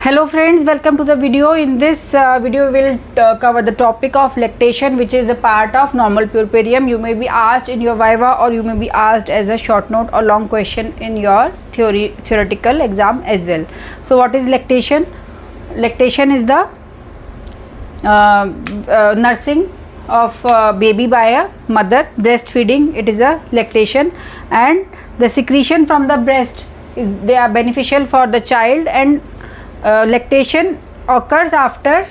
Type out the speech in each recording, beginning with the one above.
Hello friends, welcome to the video. In this video we will cover the topic of lactation, which is a part of normal puerperium. You may be asked in your viva, or you may be asked as a short note or long question in your theoretical exam as well. So what is lactation? Lactation is the nursing of baby by a mother, breastfeeding. It is a lactation, and the secretion from the breast is they are beneficial for the child, and lactation occurs after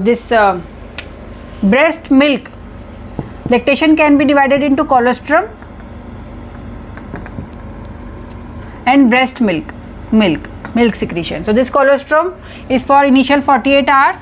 this breast milk. Lactation can be divided into colostrum and breast milk secretion. So this colostrum is for initial 48 hours,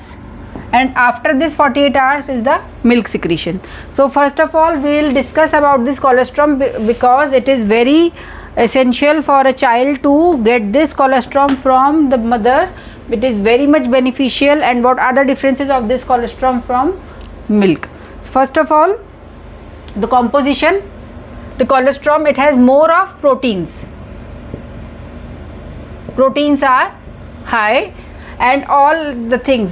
and after this 48 hours is the milk secretion. So first of all we will discuss about this colostrum because it is very essential for a child to get this colostrum from the mother. It is very much beneficial. And what are the differences of this colostrum from milk? So first of all, the composition. The colostrum, it has more of proteins. Proteins are high, and all the things,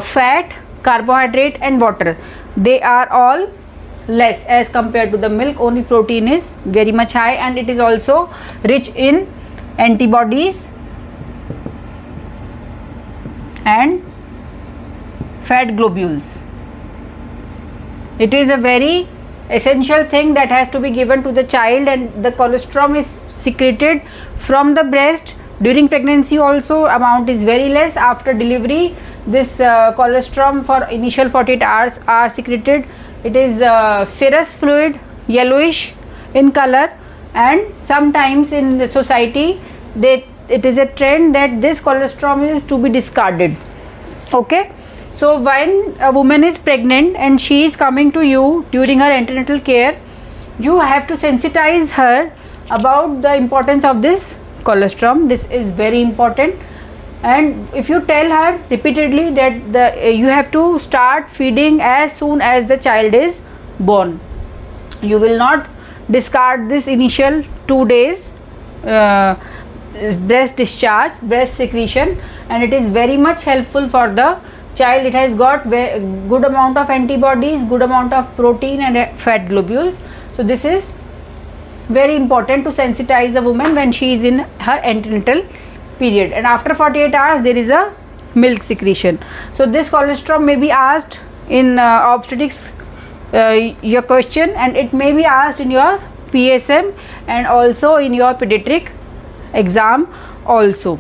fat, carbohydrate and water, they are all less as compared to the milk. Only protein is very much high, and it is also rich in antibodies and fat globules. It is a very essential thing that has to be given to the child, and the colostrum is secreted from the breast. During pregnancy also amount is very less. After delivery this colostrum for initial 48 hours are secreted. It is serous fluid, yellowish in color, and sometimes in the society it is a trend that this colostrum is to be discarded. Okay, so when a woman is pregnant and she is coming to you during her antenatal care, you have to sensitize her about the importance of this colostrum. This is very important, and if you tell her repeatedly that you have to start feeding as soon as the child is born, you will not discard this initial 2 days breast discharge, breast secretion, and it is very much helpful for the child. It has got good amount of antibodies, good amount of protein and fat globules. So this is very important to sensitize the woman when she is in her antenatal period. And after 48 hours there is a milk secretion. So this colostrum may be asked in obstetrics your question, and it may be asked in your PSM and also in your pediatric exam also.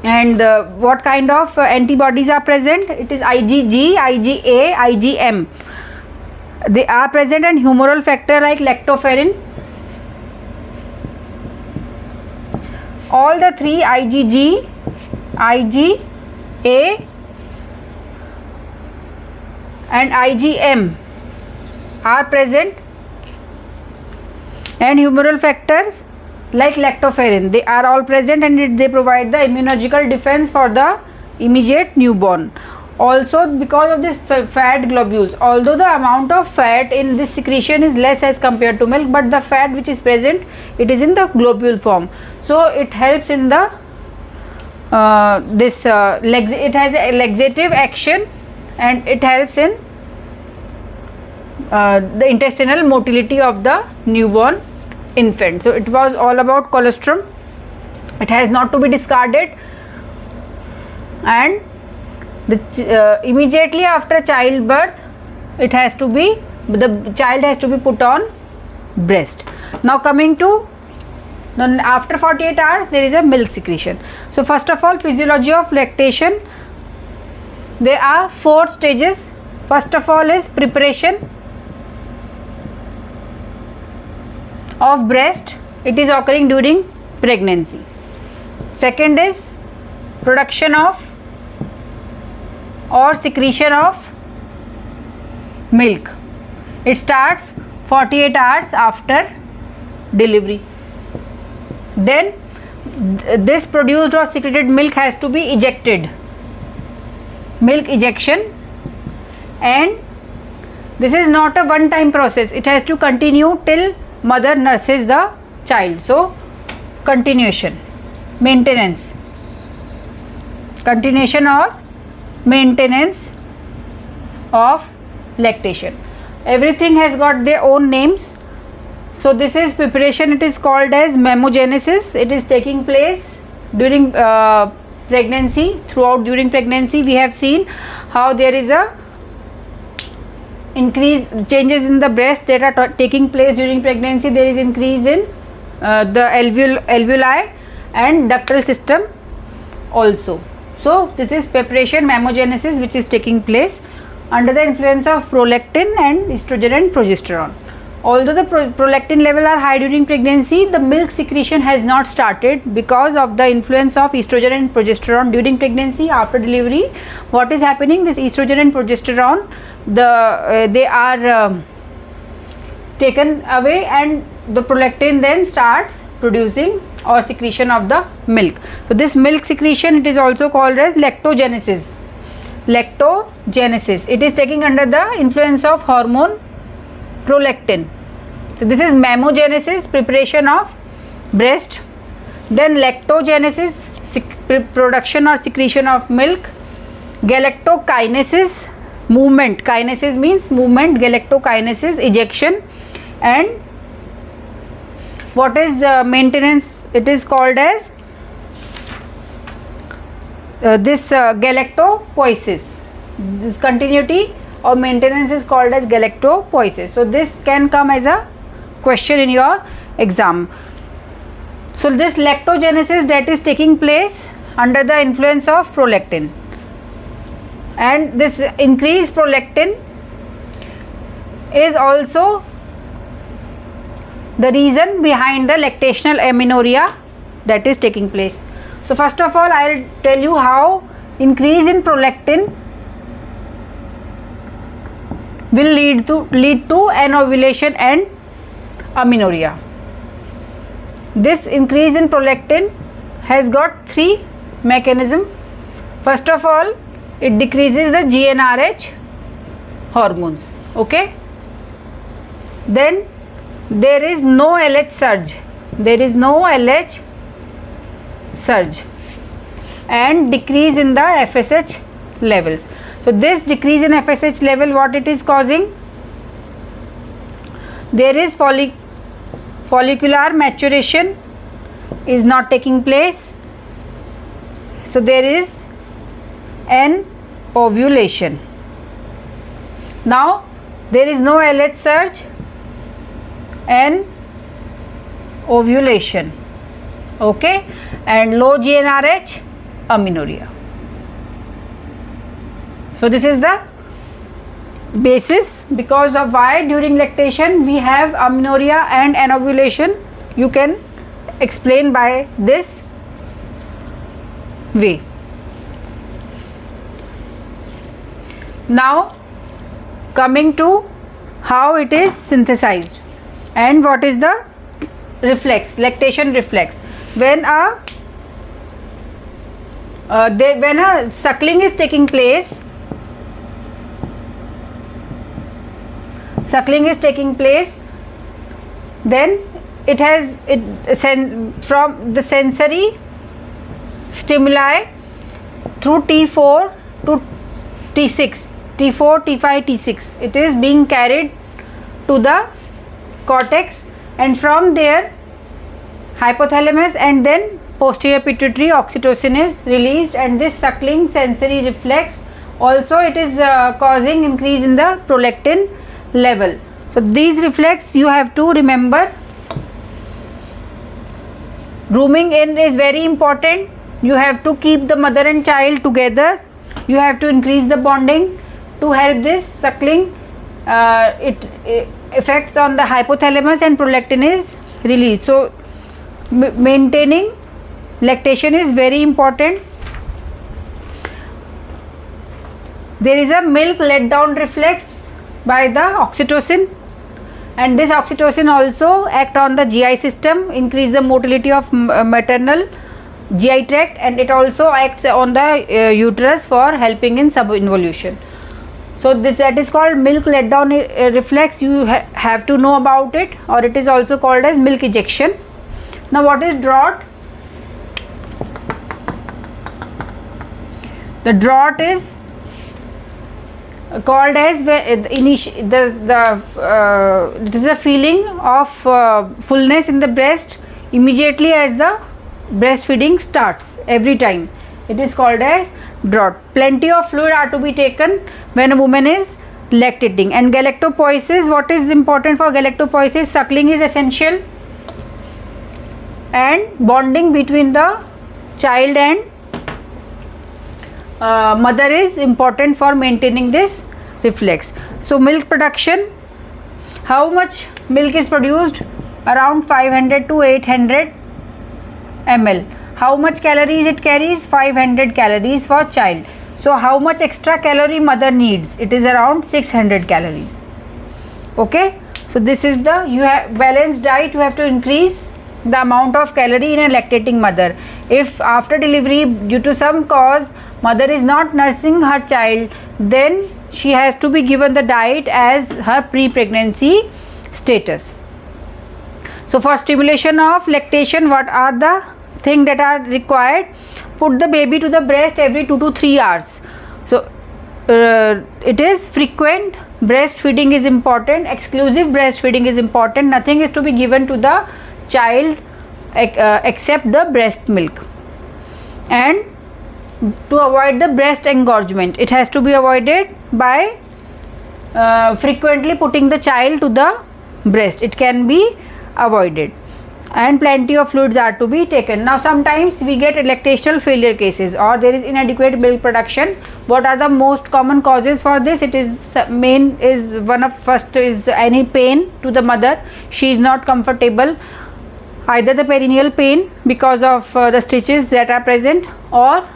And what kind of antibodies are present? It is IgG, IgA, IgM. They are present, and humoral factor like lactoferrin. All the three, IgG, IgA and IgM, are present, and humoral factors like lactoferrin, they are all present, and they provide the immunological defense for the immediate newborn. Also, because of this fat globules, although the amount of fat in this secretion is less as compared to milk, but the fat which is present, it is in the globule form. So it helps in the it has a laxative action, and it helps in the intestinal motility of the newborn infant. So it was all about colostrum. It has not to be discarded, and immediately after childbirth it has to be, the child has to be put on breast. Now coming to after 48 hours there is a milk secretion. So first of all, physiology of lactation. There are 4 stages. First of all is preparation of breast. It is occurring during pregnancy. Second is production of or secretion of milk. It starts 48 hours after delivery. Then this produced or secreted milk has to be ejected, milk ejection, and this is not a one time process. It has to continue till mother nurses the child. So continuation, maintenance. continuation or maintenance of lactation. Everything has got their own names. So this is preparation, it is called as mammogenesis. It is taking place during pregnancy. Throughout during pregnancy we have seen how there is a increase, changes in the breast that are taking place during pregnancy. There is increase in the alveoli and ductal system also. So this is preparation mammogenesis which is taking place under the influence of prolactin and estrogen and progesterone. Although the prolactin level are high during pregnancy, the milk secretion has not started because of the influence of estrogen and progesterone during pregnancy. After delivery, what is happening? This estrogen and progesterone, they are taken away, and the prolactin then starts producing or secretion of the milk. So this milk secretion, it is also called as lactogenesis. Lactogenesis, it is taking under the influence of hormone prolactin. So this is mammogenesis, preparation of breast. Then lactogenesis, production or secretion of milk. Galactokinesis, movement. Kinesis means movement. Galactokinesis, ejection. And what is the maintenance? It is called as galactopoiesis. This continuity or maintenance is called as galactopoiesis. So this can come as a question in your exam. So this lactogenesis that is taking place under the influence of prolactin, and this increased prolactin is also the reason behind the lactational amenorrhea that is taking place. So first of all, I will tell you how increase in prolactin will lead to anovulation and amenorrhea. This increase in prolactin has got three mechanisms. First of all, it decreases the GnRH hormones. Okay. Then there is no LH surge. There is no LH surge and decrease in the FSH levels. So this decrease in FSH level, what it is causing? There is follicular maturation is not taking place. So there is an ovulation. Now there is no LH surge and ovulation. Okay, and low GnRH, amenorrhea. So this is the basis because of why during lactation we have amenorrhea and anovulation. You can explain by this way. Now coming to how it is synthesized and what is the reflex, lactation reflex. When a suckling is taking place, then it has from the sensory stimuli through T4 to T6, T4, T5, T6, it is being carried to the cortex, and from there hypothalamus and then posterior pituitary oxytocin is released, and this suckling sensory reflex also it is causing increase in the prolactin level. So these reflex you have to remember. Rooming in is very important. You have to keep the mother and child together. You have to increase the bonding to help this suckling. It effects on the hypothalamus and prolactin is released. So maintaining lactation is very important. There is a milk let down reflex by the oxytocin, and this oxytocin also act on the GI system, increase the motility of maternal GI tract, and it also acts on the uterus for helping in subinvolution. So that is called milk let down reflex. You have to know about it, or it is also called as milk ejection. Now what is drought? The drought is called as it is a feeling of fullness in the breast immediately as the breastfeeding starts. Every time it is called as drought. Plenty of fluid are to be taken when a woman is lactating. And galactopoiesis, what is important for galactopoiesis? Suckling is essential, and bonding between the child and mother is important for maintaining this reflex. So milk production, how much milk is produced? Around 500 to 800 ml. How much calories it carries? 500 calories for child. So how much extra calorie mother needs? It is around 600 calories. Okay, so this is the, you have balanced diet. You have to increase the amount of calorie in a lactating mother. If after delivery, due to some cause, mother is not nursing her child, then she has to be given the diet as her pre-pregnancy status. So for stimulation of lactation, what are the things that are required? Put the baby to the breast every 2 to 3 hours. So it is frequent breastfeeding is important. Exclusive breastfeeding is important. Nothing is to be given to the child except the breast milk. And to avoid the breast engorgement, it has to be avoided by frequently putting the child to the breast. It can be avoided, and plenty of fluids are to be taken. Now sometimes we get lactational failure cases, or there is inadequate milk production. What are the most common causes for this? It is main is one of first is any pain to the mother. She is not comfortable, either the perineal pain because of the stitches that are present, or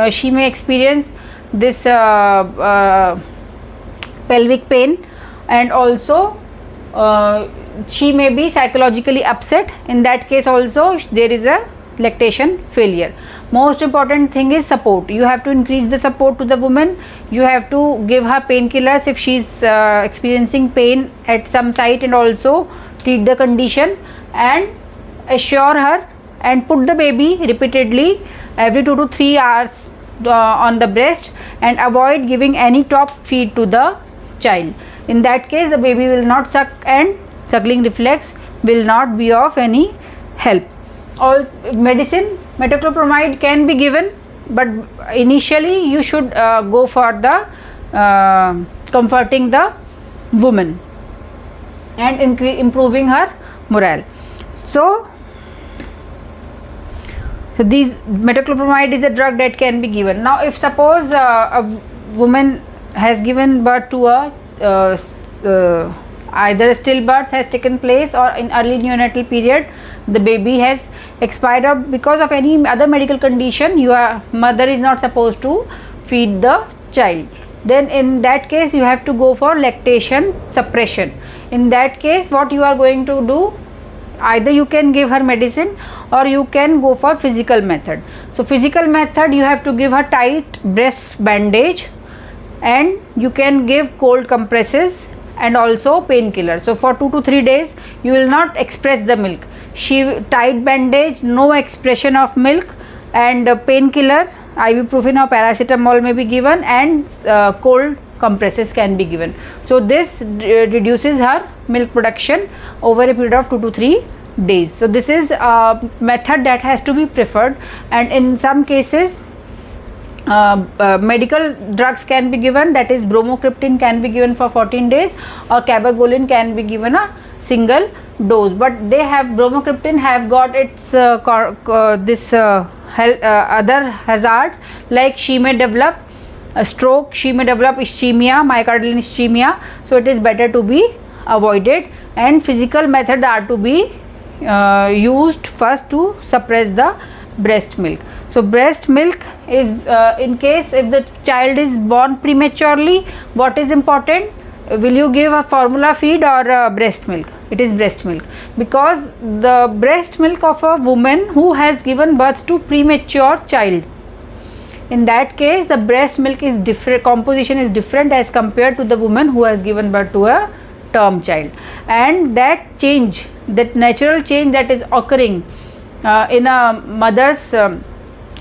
she may experience this pelvic pain, and also she may be psychologically upset. In that case also there is a lactation failure. Most important thing is support. You have to increase the support to the woman. You have to give her painkillers if she is experiencing pain at some site, and also treat the condition and assure her, and put the baby repeatedly every 2 to 3 hours on the breast, and avoid giving any top feed to the child. In that case the baby will not suck, and suckling reflex will not be of any help. All medicine, metoclopramide can be given, but initially you should go for the comforting the woman and improving her morale. So these metoclopramide is a drug that can be given. Now if suppose a woman has given birth to a either stillbirth has taken place, or in early neonatal period the baby has expired, or because of any other medical condition your mother is not supposed to feed the child, then in that case you have to go for lactation suppression. In that case what you are going to do, either you can give her medicine or you can go for physical method. So physical method, you have to give her tight breast bandage, and you can give cold compresses and also painkiller. So for 2 to 3 days you will not express the milk. Tight bandage, no expression of milk, and painkiller, ibuprofen or paracetamol may be given, and cold compresses can be given. So this reduces her milk production over a period of 2 to 3 days. So this is a method that has to be preferred, and in some cases medical drugs can be given, that is bromocriptine can be given for 14 days, or cabergoline can be given a single dose. But they have, bromocriptine have got its other hazards, like she may develop a stroke, she may develop ischemia, myocardial ischemia. So it is better to be avoided, and physical methods are to be used first to suppress the breast milk. So breast milk is in case if the child is born prematurely, what is important? Will you give a formula feed or breast milk? It is breast milk, because the breast milk of a woman who has given birth to premature child, in that case the breast milk is different, composition is different as compared to the woman who has given birth to a term child. And that change, that natural change that is occurring in a mother's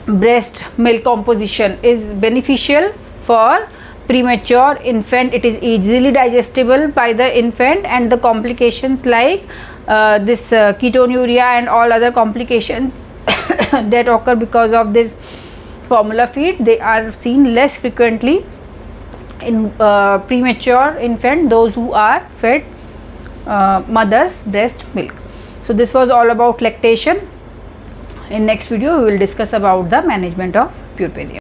breast milk composition is beneficial for premature infant. It is easily digestible by the infant, and the complications like this ketonuria and all other complications that occur because of this formula feed, they are seen less frequently in premature infant, those who are fed mother's breast milk. So this was all about lactation. In next video we will discuss about the management of puerperium.